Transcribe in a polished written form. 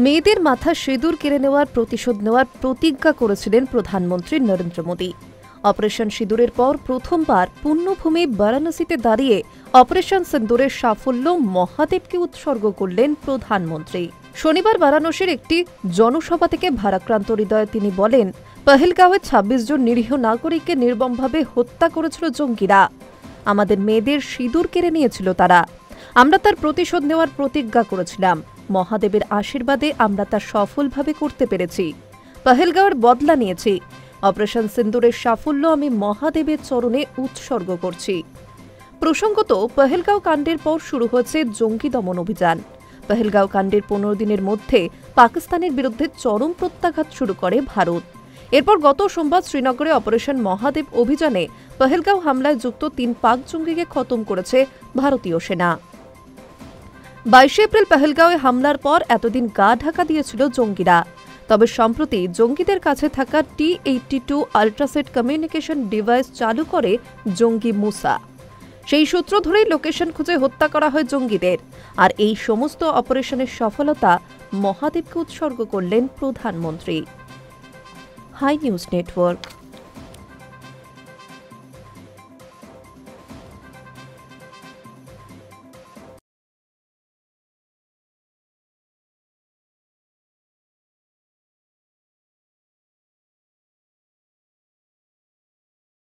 মেয়েদের মাথা সিঁদুর কেড়ে নেওয়ার প্রতিশোধ নেওয়ার প্রতিজ্ঞা করেছিলেন প্রধানমন্ত্রী নরেন্দ্র মোদী। অপারেশন সিঁদুরের পর প্রথমবার পুণ্যভূমি বারাণসীতে দাঁড়িয়ে অপারেশন সিঁদুরের সাফল্য মহাদেবকে উৎসর্গ করলেন প্রধানমন্ত্রী। শনিবার বারাণসীর একটি জনসভা থেকে ভারাক্রান্ত হৃদয়ে তিনি বলেন, পহেলগাঁওয়ে ২৬ জন নিরীহ নাগরিককে নির্মমভাবে হত্যা করেছিল জঙ্গিরা। আমাদের মেয়েদের সিঁদুর কেড়ে নিয়েছিল তারা। আমরা তার প্রতিশোধ নেওয়ার প্রতিজ্ঞা করেছিলাম। মহাদেবের আশীর্বাদে আমরা তা সফলভাবে করতে পেরেছি। পহেলগাঁওয়ের বদলা নিয়েছি। অপারেশন সিঁদুরের সাফল্য আমি মহাদেবের চরণে উৎসর্গ করছি। প্রসঙ্গত, পহেলগাঁও কাণ্ডের পর শুরু হয়েছে জঙ্গি দমন অভিযান। পহেলগাঁও কাণ্ডের ১৫ দিনের মধ্যে পাকিস্তানের বিরুদ্ধে চরম প্রত্যাঘাত শুরু করে ভারত। এরপর গত সোমবার শ্রীনগরে অপারেশন মহাদেব অভিযানে পহেলগাঁও হামলায় যুক্ত ৩ পাক জঙ্গিকে খতম করেছে ভারতীয় সেনা। ২২ এপ্রিল পহেলগাঁওয়ে হামলার পর এতদিন গা ঢাকা দিয়েছিল জঙ্গিরা। তবে সম্প্রতি জঙ্গিদের কাছে থাকা T-82 আল্ট্রাসেট কমিউনিকেশন ডিভাইস চালু করে জঙ্গি মুসা। সেই সূত্র ধরেই লোকেশন খুঁজে হত্যা করা হয় জঙ্গিদের। আর এই সমস্ত অপারেশনের সফলতা মহাদেবকে উৎসর্গ করলেন প্রধানমন্ত্রী। Hi news network.